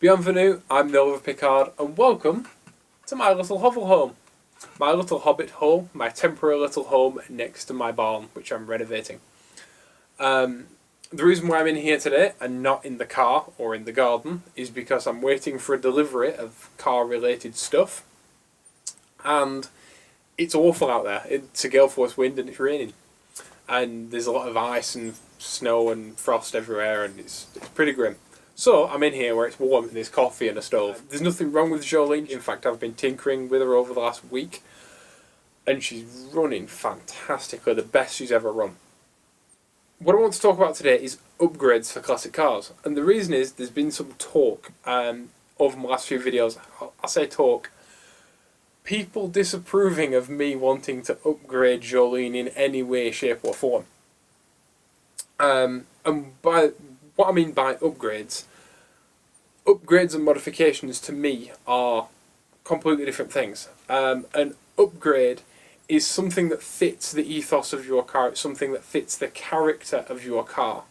Bienvenue, I'm the theoliverpickard, and welcome to my little hovel home. My little hobbit hole, my temporary little home next to my barn, which I'm renovating. The reason why I'm in here today and not in the car or in the garden is because I'm waiting for a delivery of car-related stuff, and it's awful out there. It's a gale force wind and it's raining, and there's a lot of ice and snow and frost everywhere, and it's pretty grim. So I'm in here where it's warm and there's coffee and a stove. There's nothing wrong with Jolene. In fact, I've been tinkering with her over the last week, and she's running fantastically, the best she's ever run. What I want to talk about today is upgrades for classic cars, and the reason is there's been some talk over my last few videos. I say talk, people disapproving of me wanting to upgrade Jolene in any way, shape or form. And by what I mean by upgrades and modifications to me are completely different things. An upgrade is something that fits the ethos of your car, it's something that fits the character of your car,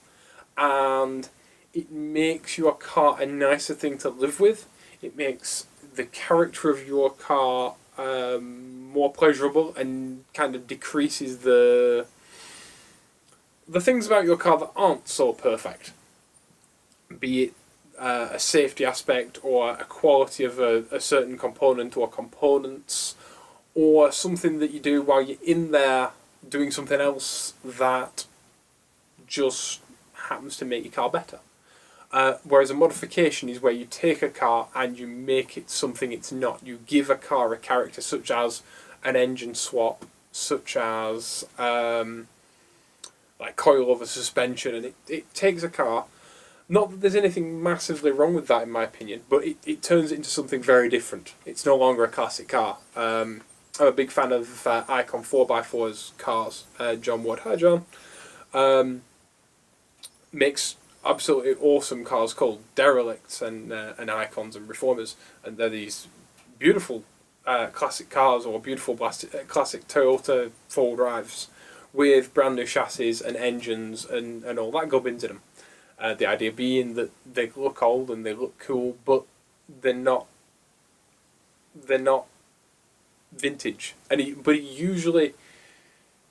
and it makes your car a nicer thing to live with. It makes the character of your car more pleasurable and kind of decreases the things about your car that aren't so perfect. Be it a safety aspect or a quality of a certain component or components, or something that you do while you're in there doing something else that just happens to make your car better. Whereas a modification is where you take a car and you make it something it's not. You give a car a character, such as an engine swap, such as like coilover suspension, and it takes a car. Not that there's anything massively wrong with that in my opinion, but it turns it into something very different. It's no longer a classic car. I'm a big fan of Icon 4x4's cars. John Wood, hi John, makes absolutely awesome cars called Derelicts and Icons and Reformers, and they're these beautiful classic cars, or beautiful classic Toyota 4-drives with brand new chassis and engines and all that gubbins in them. The idea being that they look old and they look cool, but they're not vintage. But he usually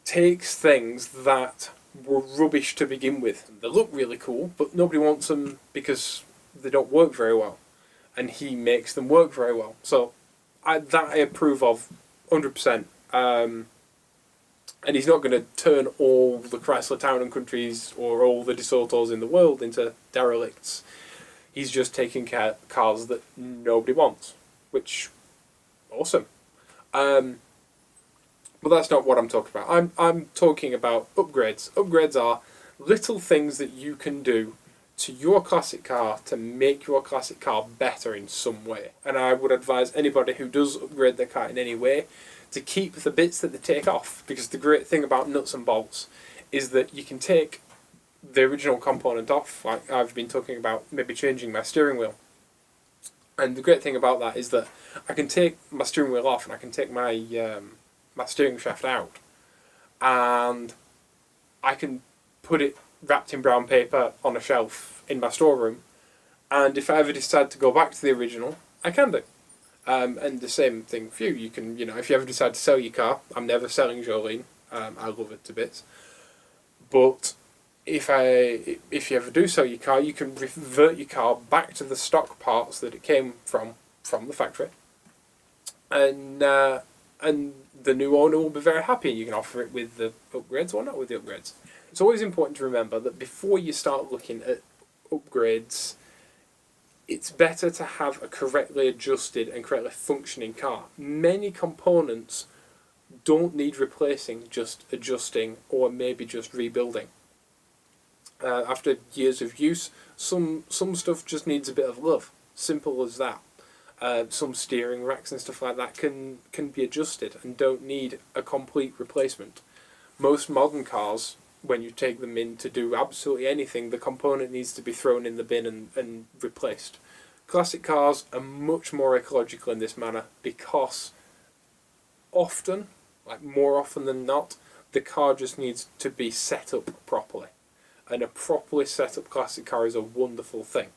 takes things that were rubbish to begin with. They look really cool, but nobody wants them because they don't work very well, and he makes them work very well. So I approve of 100%. And he's not going to turn all the Chrysler Town and Countries or all the DeSotos in the world into derelicts. He's just taking cars that nobody wants, which, awesome. But that's not what I'm talking about. I'm talking about upgrades. Upgrades are little things that you can do to your classic car to make your classic car better in some way. And I would advise anybody who does upgrade their car in any way to keep the bits that they take off, because the great thing about nuts and bolts is that you can take the original component off, like I've been talking about maybe changing my steering wheel. And the great thing about that is that I can take my steering wheel off and I can take my my steering shaft out, and I can put it wrapped in brown paper on a shelf in my storeroom, and if I ever decide to go back to the original, I can do. And the same thing for you. You can, if you ever decide to sell your car, I'm never selling Jolene. I love it to bits. But if you ever do sell your car, you can revert your car back to the stock parts that it came from the factory, and the new owner will be very happy. You can offer it with the upgrades or not with the upgrades. It's always important to remember that before you start looking at upgrades, it's better to have a correctly adjusted and correctly functioning car. Many components don't need replacing, just adjusting or maybe just rebuilding. After years of use, some stuff just needs a bit of love. Simple as that. Some steering racks and stuff like that can be adjusted and don't need a complete replacement. Most modern cars, when you take them in to do absolutely anything, the component needs to be thrown in the bin and replaced. Classic cars are much more ecological in this manner because often, like more often than not, the car just needs to be set up properly. And a properly set up classic car is a wonderful thing.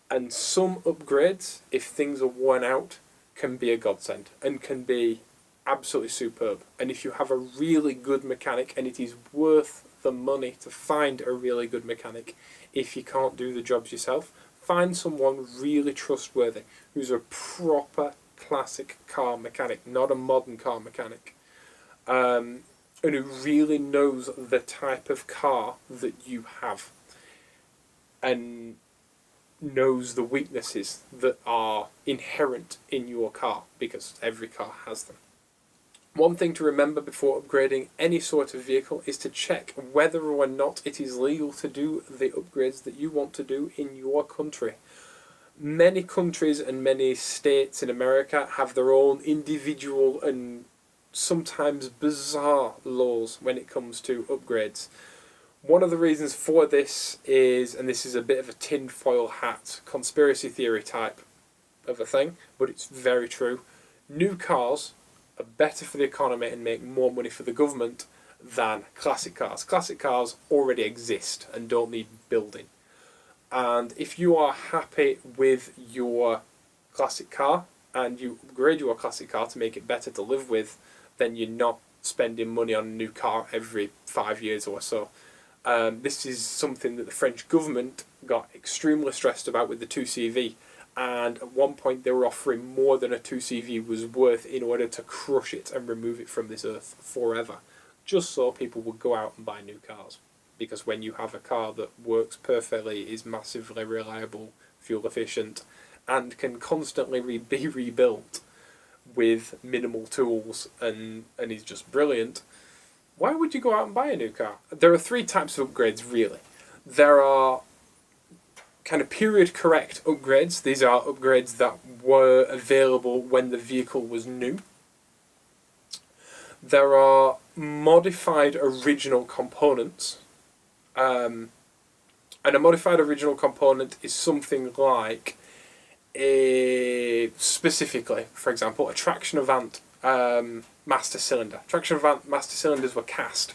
And some upgrades, if things are worn out, can be a godsend and can be absolutely superb. And if you have a really good mechanic, and it is worth the money to find a really good mechanic, if you can't do the jobs yourself, find someone really trustworthy who's a proper classic car mechanic, not a modern car mechanic, and who really knows the type of car that you have and knows the weaknesses that are inherent in your car, because every car has them. One thing to remember before upgrading any sort of vehicle is to check whether or not it is legal to do the upgrades that you want to do in your country. Many countries and many states in America have their own individual and sometimes bizarre laws when it comes to upgrades. One of the reasons for this is, and this is a bit of a tinfoil hat conspiracy theory type of a thing, but it's very true, new cars are better for the economy and make more money for the government than classic cars. Classic cars already exist and don't need building. And if you are happy with your classic car and you upgrade your classic car to make it better to live with, then you're not spending money on a new car every 5 years or so. This is something that the French government got extremely stressed about with the 2CV, and at one point they were offering more than a 2CV was worth in order to crush it and remove it from this earth forever, just so people would go out and buy new cars. Because when you have a car that works perfectly, is massively reliable, fuel efficient, and can constantly be rebuilt with minimal tools and is just brilliant, why would you go out and buy a new car? There are 3 types of upgrades, really. There are kind of period correct upgrades. These are upgrades that were available when the vehicle was new. There are modified original components. And a modified original component is something like specifically, for example, a traction avant master cylinder. Traction avant master cylinders were cast,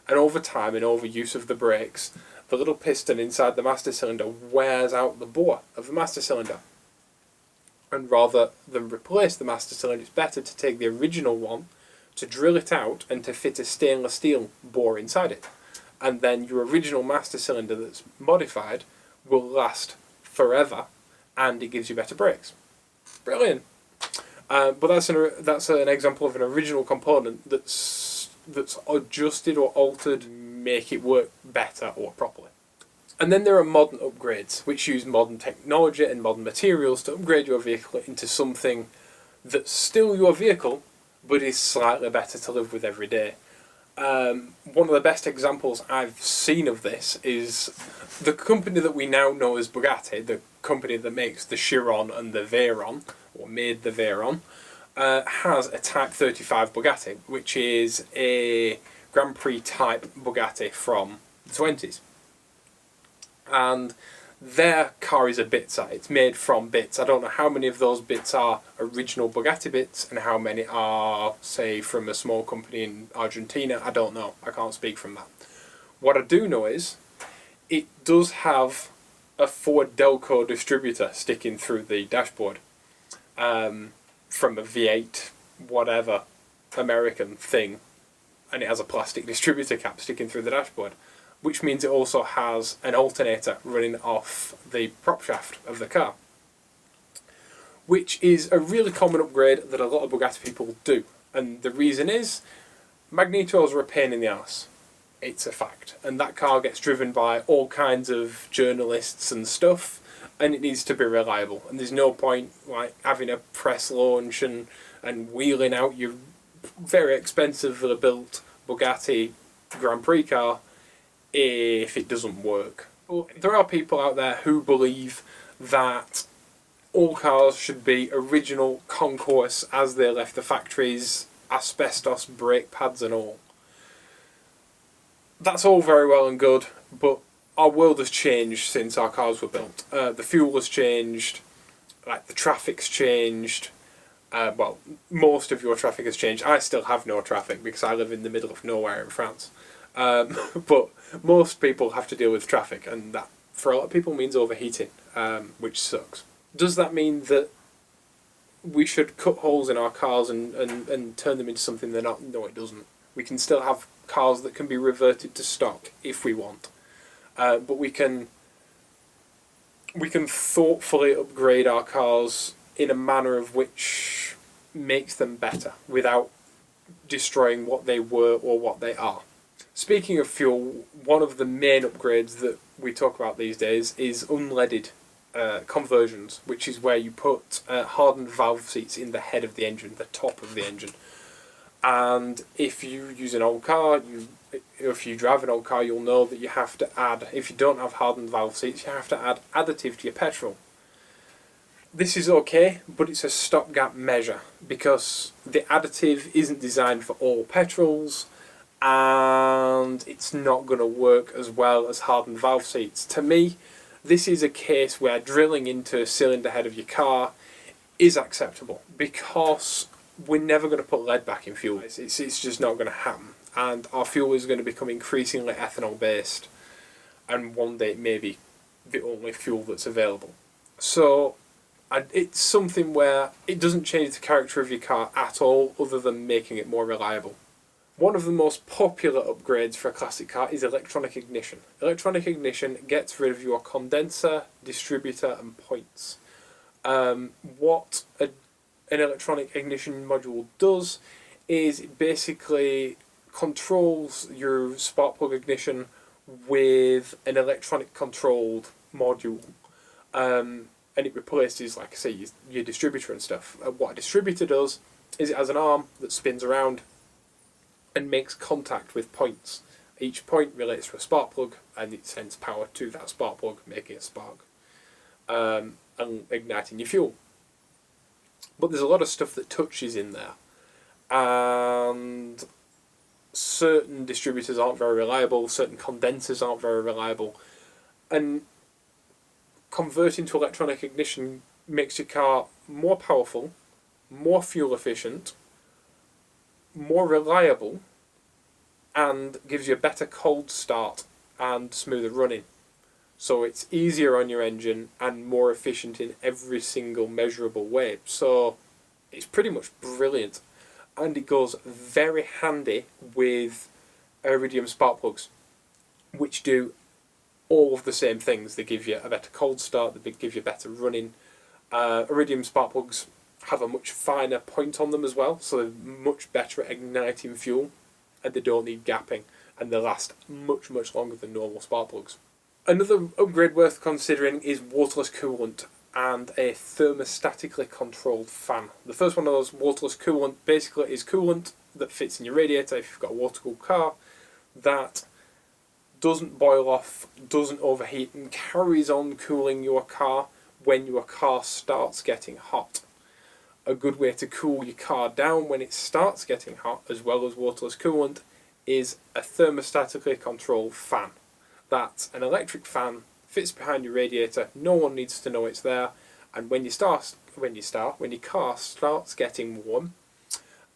and over time and over use of the brakes, the little piston inside the master cylinder wears out the bore of the master cylinder. And rather than replace the master cylinder, it's better to take the original one, to drill it out, and to fit a stainless steel bore inside it. And then your original master cylinder that's modified will last forever, and it gives you better brakes. Brilliant. But that's an example of an original component that's adjusted or altered to make it work better or properly. And then there are modern upgrades, which use modern technology and modern materials to upgrade your vehicle into something that's still your vehicle, but is slightly better to live with every day. One of the best examples I've seen of this is the company that we now know as Bugatti, the company that makes the Chiron and the Veyron, or made the Veyron, has a Type 35 Bugatti, which is a Grand Prix type Bugatti from the 20s. And their car is a bitzer. It's made from bits. I don't know how many of those bits are original Bugatti bits and how many are, say, from a small company in Argentina. I don't know. I can't speak from that. What I do know is it does have a Ford Delco distributor sticking through the dashboard from a V8 whatever American thing, and it has a plastic distributor cap sticking through the dashboard, which means it also has an alternator running off the prop shaft of the car, which is a really common upgrade that a lot of Bugatti people do. And the reason is, magnetos are a pain in the arse. It's a fact. And that car gets driven by all kinds of journalists and stuff, and it needs to be reliable. And there's no point like having a press launch and wheeling out your very expensively built Bugatti Grand Prix car if it doesn't work. But there are people out there who believe that all cars should be original concourse as they left the factories, asbestos brake pads and all. That's all very well and good, but our world has changed since our cars were built. The fuel has changed, like the traffic's changed. Well, most of your traffic has changed. I still have no traffic because I live in the middle of nowhere in France. But most people have to deal with traffic, and that for a lot of people means overheating. which sucks. Does that mean that we should cut holes in our cars and turn them into something they're not? No, it doesn't. We can still have cars that can be reverted to stock if we want, but we can thoughtfully upgrade our cars in a manner of which makes them better without destroying what they were or what they are. Speaking of fuel, one of the main upgrades that we talk about these days is unleaded conversions, which is where you put hardened valve seats in the head of the engine, the top of the engine. And if you use an old car, if you drive an old car, you'll know that you have to add, if you don't have hardened valve seats, you have to add additive to your petrol. This is okay, but it's a stopgap measure because the additive isn't designed for all petrols and it's not going to work as well as hardened valve seats. To me, this is a case where drilling into a cylinder head of your car is acceptable because we're never going to put lead back in fuel. It's just not going to happen. And our fuel is going to become increasingly ethanol based, and one day it may be the only fuel that's available. So it's something where it doesn't change the character of your car at all, other than making it more reliable. One of the most popular upgrades for a classic car is electronic ignition. Electronic ignition gets rid of your condenser, distributor and points. What an electronic ignition module does is it basically controls your spark plug ignition with an electronic controlled module, and it replaces, like I say, your distributor and stuff. What a distributor does is it has an arm that spins around and makes contact with points. Each point relates to a spark plug and it sends power to that spark plug, making a spark and igniting your fuel. But there's a lot of stuff that touches in there, and certain distributors aren't very reliable, certain condensers aren't very reliable, and converting to electronic ignition makes your car more powerful, more fuel efficient, more reliable, and gives you a better cold start and smoother running. So it's easier on your engine and more efficient in every single measurable way. So it's pretty much brilliant. And it goes very handy with iridium spark plugs, which do all of the same things. They give you a better cold start, they give you better running. Iridium spark plugs have a much finer point on them as well, so they're much better at igniting fuel, and they don't need gapping, and they last much, much longer than normal spark plugs. Another upgrade worth considering is waterless coolant and a thermostatically-controlled fan. The first one of those, waterless coolant, basically is coolant that fits in your radiator if you've got a water-cooled car, that doesn't boil off, doesn't overheat, and carries on cooling your car when your car starts getting hot. A good way to cool your car down when it starts getting hot, as well as waterless coolant, is a thermostatically-controlled fan. That's an electric fan, fits behind your radiator, no one needs to know it's there, and when your car starts getting warm,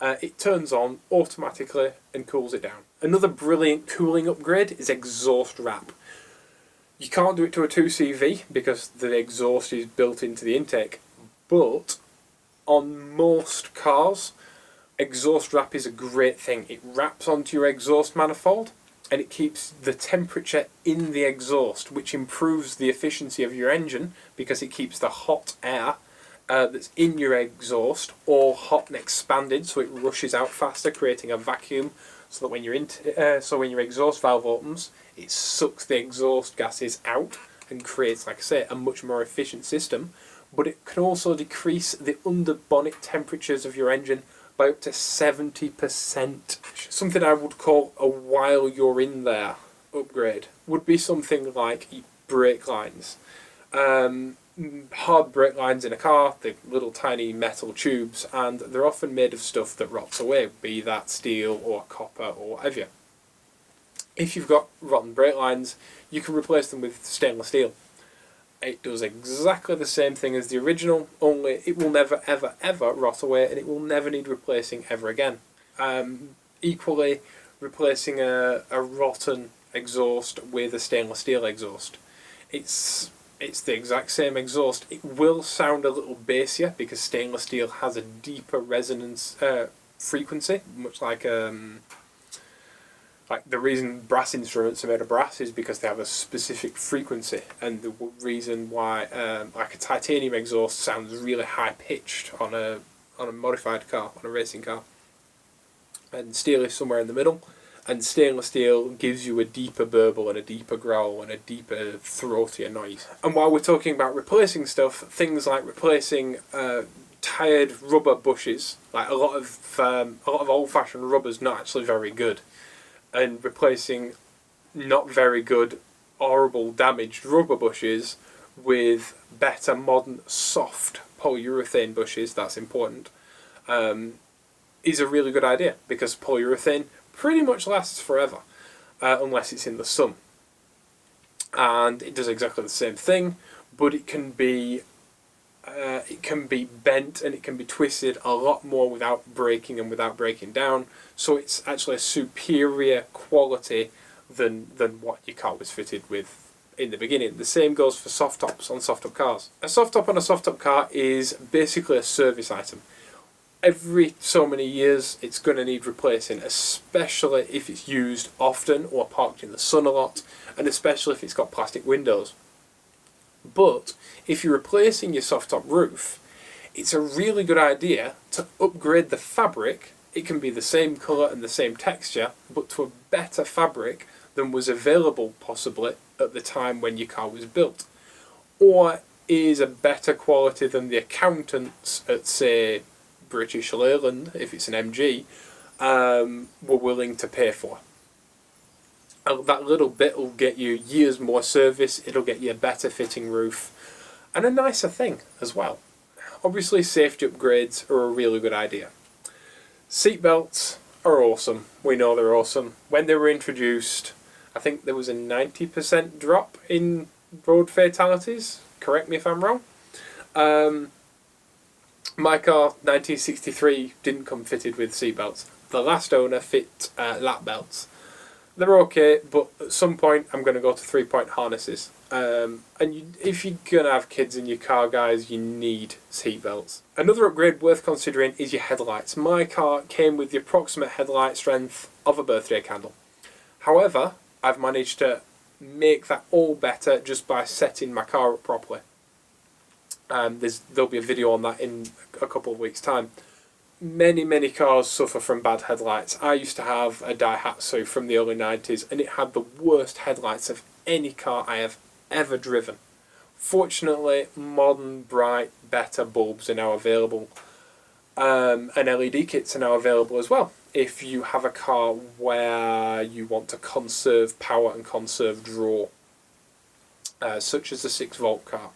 it turns on automatically and cools it down. Another brilliant cooling upgrade is exhaust wrap. You can't do it to a 2CV because the exhaust is built into the intake, but on most cars, exhaust wrap is a great thing. It wraps onto your exhaust manifold and it keeps the temperature in the exhaust, which improves the efficiency of your engine because it keeps the hot air that's in your exhaust all hot and expanded, so it rushes out faster, creating a vacuum, so that when when your exhaust valve opens, it sucks the exhaust gases out and creates, like I say, a much more efficient system. But it can also decrease the under-bonnet temperatures of your engine by up to 70%. Something I would call a while you're in there upgrade would be something like brake lines. Hard brake lines in a car, they're little tiny metal tubes, and they're often made of stuff that rots away, be that steel or copper or whatever. If you've got rotten brake lines, you can replace them with stainless steel. It does exactly the same thing as the original, only it will never ever ever rot away and it will never need replacing ever again. Equally, replacing a rotten exhaust with a stainless steel exhaust. It's It's the exact same exhaust. It will sound a little bassier because stainless steel has a deeper resonance frequency, much like the reason brass instruments are made of brass is because they have a specific frequency, and the reason why like a titanium exhaust sounds really high pitched on a modified car, on a racing car, and steel is somewhere in the middle. And stainless steel gives you a deeper burble and a deeper growl and a deeper throatier noise. And while we're talking about replacing stuff, things like replacing tired rubber bushes, like a lot of old-fashioned rubber's not actually very good, and replacing not very good, horrible, damaged rubber bushes with better, modern, soft polyurethane bushes, that's important, is a really good idea, because polyurethane pretty much lasts forever, unless it's in the sun. And it does exactly the same thing, but it can be bent and it can be twisted a lot more without breaking and without breaking down. So it's actually a superior quality than what your car was fitted with in the beginning. The same goes for soft tops on soft top cars. A soft top on a soft top car is basically a service item. Every so many years it's going to need replacing, especially if it's used often or parked in the sun a lot, and especially if it's got plastic windows. But if you're replacing your soft top roof, it's a really good idea to upgrade the fabric. It can be the same colour and the same texture, but to a better fabric than was available possibly at the time when your car was built, or is a better quality than the accountants at, say, British Leyland, if it's an MG, were willing to pay for. That little bit will get you years more service, it'll get you a better fitting roof, and a nicer thing as well. Obviously safety upgrades are a really good idea. Seatbelts are awesome, we know they're awesome. When they were introduced, I think there was a 90% drop in road fatalities, correct me if I'm wrong. My car, 1963, didn't come fitted with seatbelts. The last owner fit lap belts. They're okay, but at some point I'm going to go to 3-point harnesses. If you're going to have kids in your car, guys, you need seatbelts. Another upgrade worth considering is your headlights. My car came with the approximate headlight strength of a birthday candle. However, I've managed to make that all better just by setting my car up properly. There'll be a video on that in a couple of weeks' time. Many cars suffer from bad headlights. I used to have a Daihatsu from the early 90s, and it had the worst headlights of any car I have ever driven. Fortunately, modern, bright, better bulbs are now available, and LED kits are now available as well. If you have a car where you want to conserve power and conserve draw, such as a 6-volt car.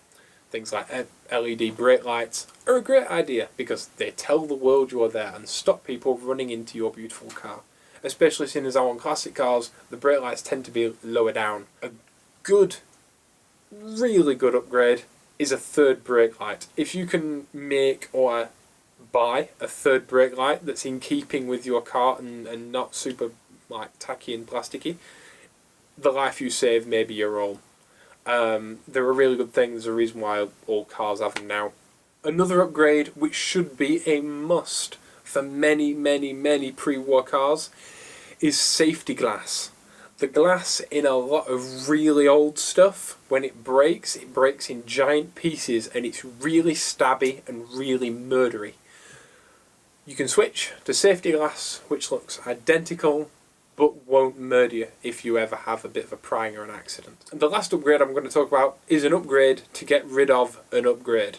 Things like LED brake lights are a great idea because they tell the world you're there and stop people running into your beautiful car. Especially seeing as how on classic cars, the brake lights tend to be lower down. A good, really good upgrade is a third brake light. If you can make or buy a third brake light that's in keeping with your car and not super like tacky and plasticky, the life you save may be your own. They're a really good thing. There's a reason why all cars have them now. Another upgrade, which should be a must for many pre-war cars, is safety glass. The glass in a lot of really old stuff, when it breaks in giant pieces, and it's really stabby and really murdery. You can switch to safety glass, which looks identical, but won't murder you if you ever have a bit of a prying or an accident. And the last upgrade I'm going to talk about is an upgrade to get rid of an upgrade.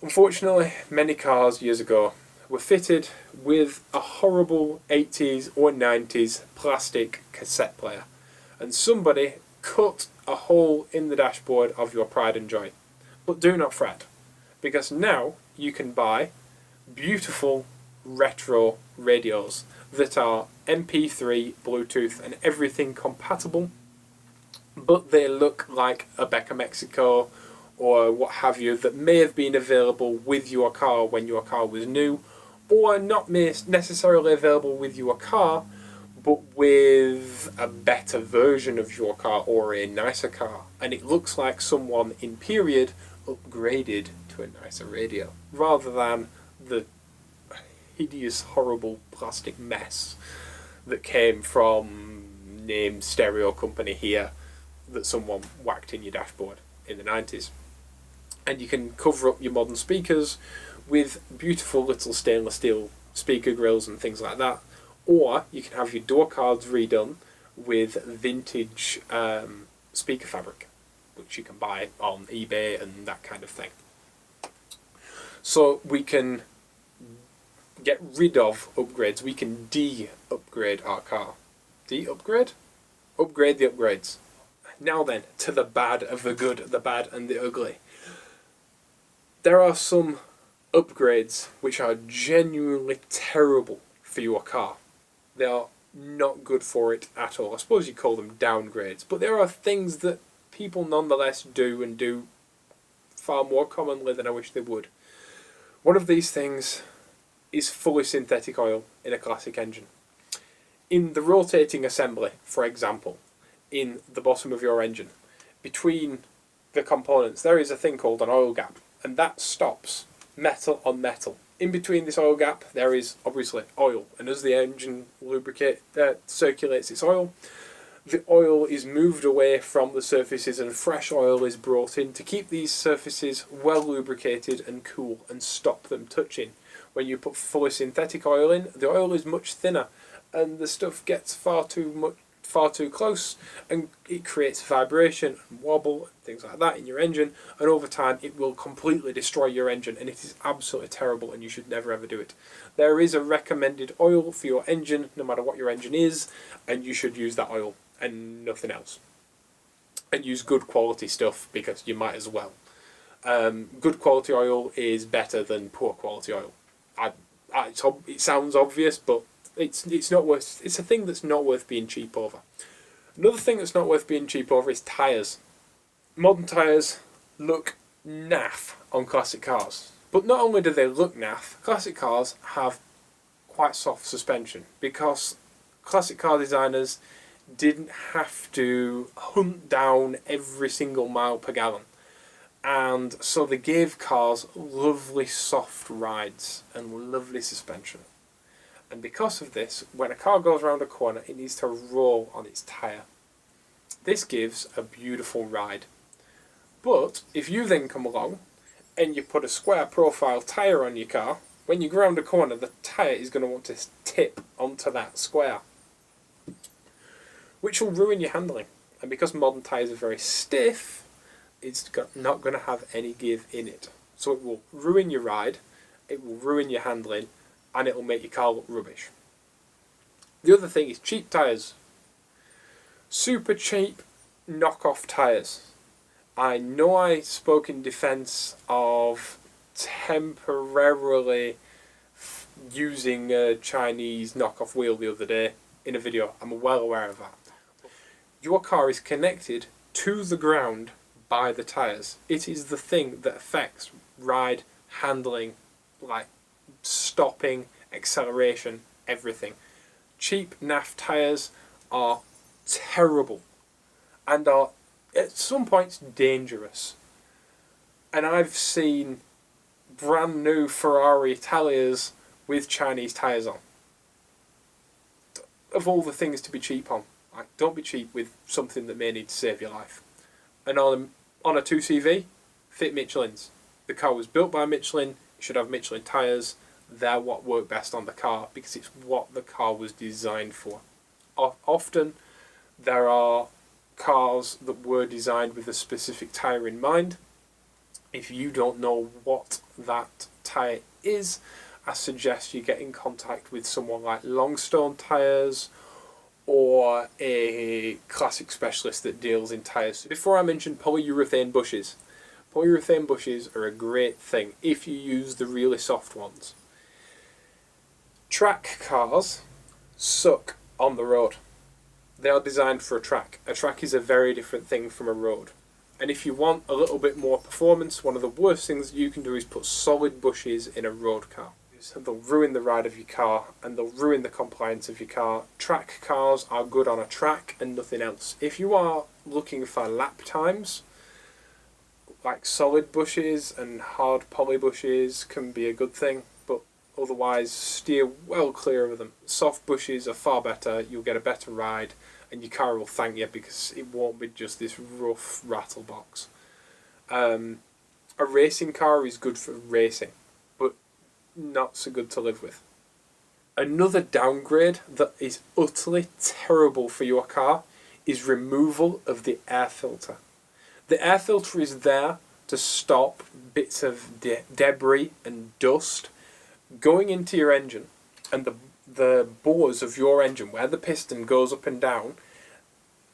Unfortunately, many cars years ago were fitted with a horrible 80s or 90s plastic cassette player, and somebody cut a hole in the dashboard of your pride and joy. But do not fret, because now you can buy beautiful retro radios that are MP3, Bluetooth and everything compatible, but they look like a Becca Mexico or what have you that may have been available with your car when your car was new, or not necessarily available with your car, but with a better version of your car or a nicer car, and it looks like someone in period upgraded to a nicer radio rather than the hideous, horrible plastic mess that came from name stereo company here that someone whacked in your dashboard in the 90s. And you can cover up your modern speakers with beautiful little stainless steel speaker grills and things like that, or you can have your door cards redone with vintage speaker fabric, which you can buy on eBay and that kind of thing. So we can get rid of upgrades. We can de-upgrade our car. De-upgrade? Upgrade the upgrades. Now then, to the bad of the good, the bad and the ugly. There are some upgrades which are genuinely terrible for your car. They are not good for it at all. I suppose you call them downgrades, but there are things that people nonetheless do, and do far more commonly than I wish they would. One of these things is fully synthetic oil in a classic engine. In the rotating assembly, for example, in the bottom of your engine, between the components there is a thing called an oil gap, and that stops metal on metal. In between this oil gap there is obviously oil, and as the engine circulates its oil, the oil is moved away from the surfaces and fresh oil is brought in to keep these surfaces well lubricated and cool and stop them touching. When you put fully synthetic oil in, the oil is much thinner and the stuff gets far too close, and it creates vibration and wobble and things like that in your engine, and over time it will completely destroy your engine, and it is absolutely terrible and you should never ever do it. There is a recommended oil for your engine no matter what your engine is, and you should use that oil and nothing else. And use good quality stuff because you might as well. Good quality oil is better than poor quality oil. It sounds obvious, but it's not worth. It's a thing that's not worth being cheap over. Another thing that's not worth being cheap over is tyres. Modern tyres look naff on classic cars, but not only do they look naff, classic cars have quite soft suspension because classic car designers didn't have to hunt down every single mile per gallon. And so they gave cars lovely soft rides and lovely suspension. And because of this, when a car goes around a corner, it needs to roll on its tyre. This gives a beautiful ride. But if you then come along and you put a square profile tyre on your car, when you go around a corner, the tyre is going to want to tip onto that square, which will ruin your handling. And because modern tyres are very stiff, it's not going to have any give in it. So it will ruin your ride, it will ruin your handling, and it will make your car look rubbish. The other thing is cheap tyres. Super cheap knockoff tyres. I know I spoke in defence of temporarily using a Chinese knockoff wheel the other day in a video. I'm well aware of that. Your car is connected to the ground by the tyres. It is the thing that affects ride, handling, like stopping, acceleration, everything. Cheap naff tyres are terrible and are at some points dangerous. And I've seen brand new Ferrari Italias with Chinese tyres on. Of all the things to be cheap on, like, don't be cheap with something that may need to save your life. And on a 2CV, fit Michelin's. The car was built by Michelin, it should have Michelin tyres. They're what work best on the car because it's what the car was designed for. Often there are cars that were designed with a specific tyre in mind. If you don't know what that tyre is, I suggest you get in contact with someone like Longstone Tyres or a classic specialist that deals in tyres. Before I mentioned polyurethane bushes. Polyurethane bushes are a great thing if you use the really soft ones. Track cars suck on the road. They are designed for a track. A track is a very different thing from a road. And if you want a little bit more performance, one of the worst things you can do is put solid bushes in a road car. They'll ruin the ride of your car, and they'll ruin the compliance of your car. Track cars are good on a track and nothing else. If you are looking for lap times, like solid bushes and hard poly bushes can be a good thing, but otherwise steer well clear of them. Soft bushes are far better, you'll get a better ride, and your car will thank you because it won't be just this rough rattle box. A racing car is good for racing, but not so good to live with. Another downgrade that is utterly terrible for your car is removal of the air filter. The air filter is there to stop bits of debris and dust going into your engine, and the bores of your engine, where the piston goes up and down,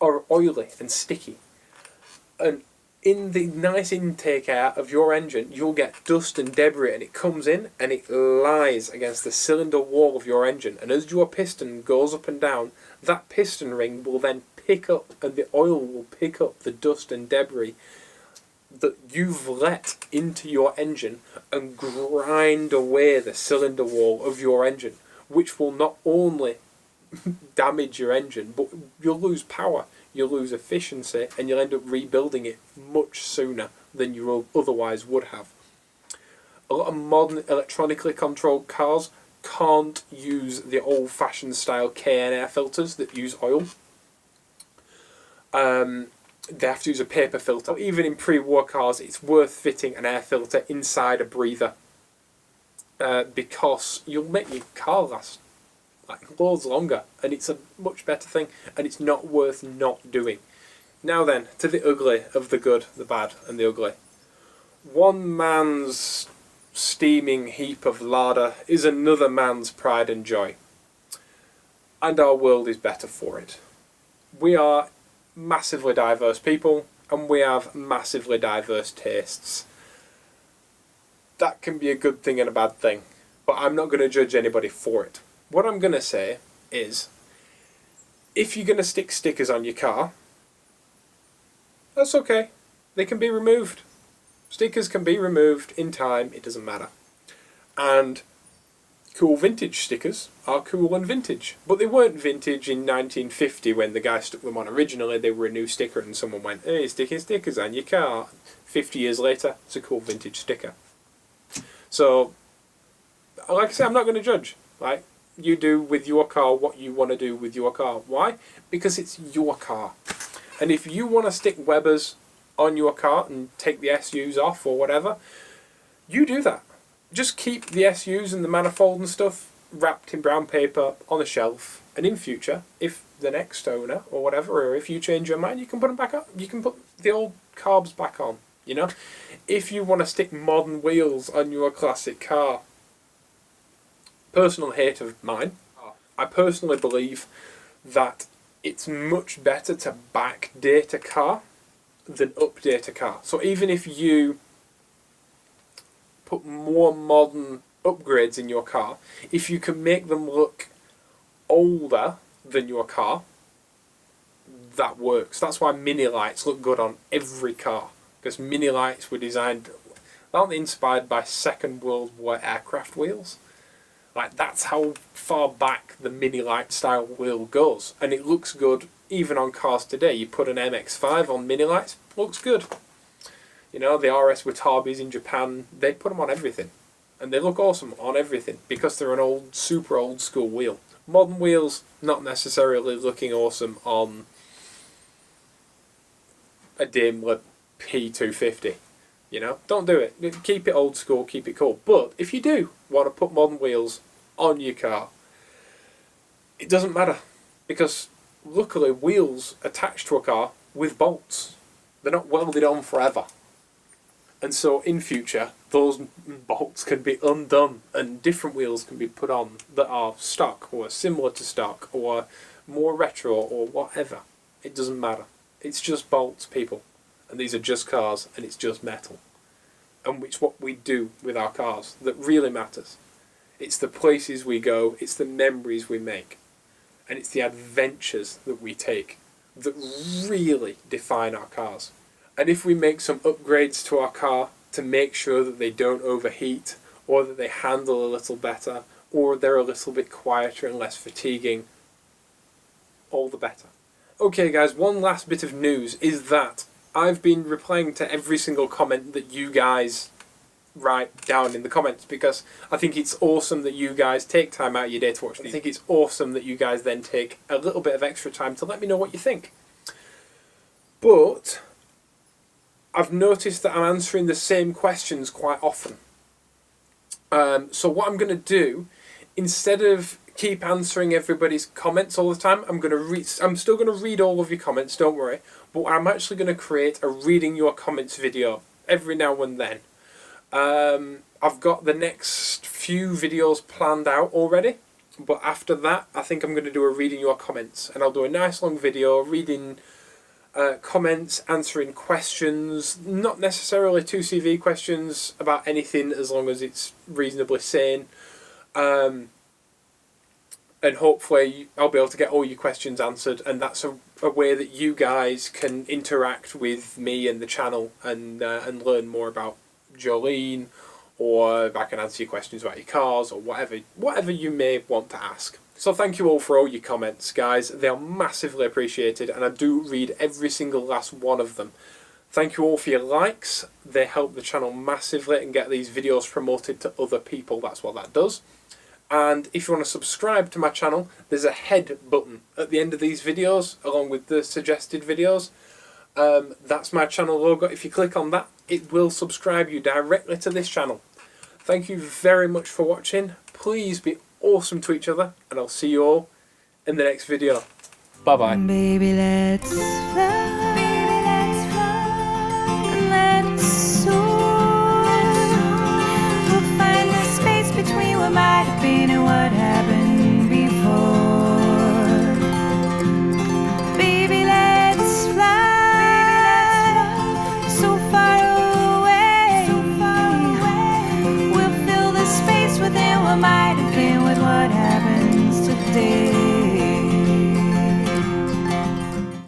are oily and sticky. And in the nice intake air of your engine, you'll get dust and debris, and it comes in and it lies against the cylinder wall of your engine. And as your piston goes up and down, that piston ring will then pick up, and the oil will pick up the dust and debris that you've let into your engine and grind away the cylinder wall of your engine, which will not only damage your engine, but you'll lose power, you'll lose efficiency, and you'll end up rebuilding it much sooner than you otherwise would have. A lot of modern electronically controlled cars can't use the old-fashioned style KN air filters that use oil. They have to use a paper filter. Even in pre-war cars, it's worth fitting an air filter inside a breather, because you'll make your car last like loads longer, and it's a much better thing, and it's not worth not doing. Now then, to the ugly of the good, the bad, and the ugly. One man's steaming heap of larder is another man's pride and joy, and our world is better for it. We are massively diverse people, and we have massively diverse tastes. That can be a good thing and a bad thing, but I'm not going to judge anybody for it. What I'm going to say is, if you're going to stick stickers on your car, that's okay. They can be removed. Stickers can be removed in time, it doesn't matter. And cool vintage stickers are cool and vintage. But they weren't vintage in 1950 when the guy stuck them on originally. They were a new sticker and someone went, hey, sticking stickers on your car. 50 years later, it's a cool vintage sticker. So, like I say, I'm not going to judge. Like, you do with your car what you want to do with your car. Why? Because it's your car. And if you want to stick Webers on your car and take the SUs off or whatever, you do that. Just keep the SUs and the manifold and stuff wrapped in brown paper on a shelf, and in future, if the next owner or whatever, or if you change your mind, you can put them back up. You can put the old carbs back on, you know? If you want to stick modern wheels on your classic car, personal hate of mine, I personally believe that it's much better to backdate a car than update a car. So even if you put more modern upgrades in your car, if you can make them look older than your car, that works. That's why mini lights look good on every car, because mini lights were designed, aren't they inspired by Second World War aircraft wheels? Like, that's how far back the mini light style wheel goes, and it looks good even on cars today. You put an MX-5 on mini lights, looks good. You know, the RS Watabis in Japan, they put them on everything, and they look awesome on everything because they're an old, super old school wheel. Modern wheels, not necessarily looking awesome on a Daimler P250. You know, don't do it. Keep it old school, keep it cool. But if you do want to put modern wheels on your car, it doesn't matter, because luckily wheels attach to a car with bolts. They're not welded on forever. And so in future, those bolts can be undone and different wheels can be put on that are stock or similar to stock or more retro or whatever. It doesn't matter. It's just bolts, people. And these are just cars, and it's just metal. And it's what we do with our cars that really matters. It's the places we go, it's the memories we make, and it's the adventures that we take that really define our cars. And if we make some upgrades to our car to make sure that they don't overheat, or that they handle a little better, or they're a little bit quieter and less fatiguing, all the better. Okay guys, one last bit of news is that I've been replying to every single comment that you guys write down in the comments, because I think it's awesome that you guys take time out of your day to watch these. I think it's awesome that you guys then take a little bit of extra time to let me know what you think. But I've noticed that I'm answering the same questions quite often. So what I'm going to do, instead of keep answering everybody's comments all the time, I'm still going to read all of your comments, don't worry, but I'm actually going to create a reading your comments video every now and then. I've got the next few videos planned out already, but after that I think I'm going to do a reading your comments, and I'll do a nice long video reading comments, answering questions, not necessarily 2CV questions about anything as long as it's reasonably sane, and hopefully I'll be able to get all your questions answered, and that's a way that you guys can interact with me and the channel and learn more about Jolene, or I can answer your questions about your cars, or whatever you may want to ask. So thank you all for all your comments, guys. They are massively appreciated, and I do read every single last one of them. Thank you all for your likes. They help the channel massively and get these videos promoted to other people. That's what that does. And if you want to subscribe to my channel, there's a head button at the end of these videos, along with the suggested videos. That's my channel logo. If you click on that, it will subscribe you directly to this channel. Thank you very much for watching. Please be awesome to each other, and I'll see you all in the next video. Bye bye. Baby, let's fly. Baby, let's fly. And let's soar. We'll find the space between what might have been and what happened before. Baby, let's fly. So far away. We'll fill the space within what might have been with what happened.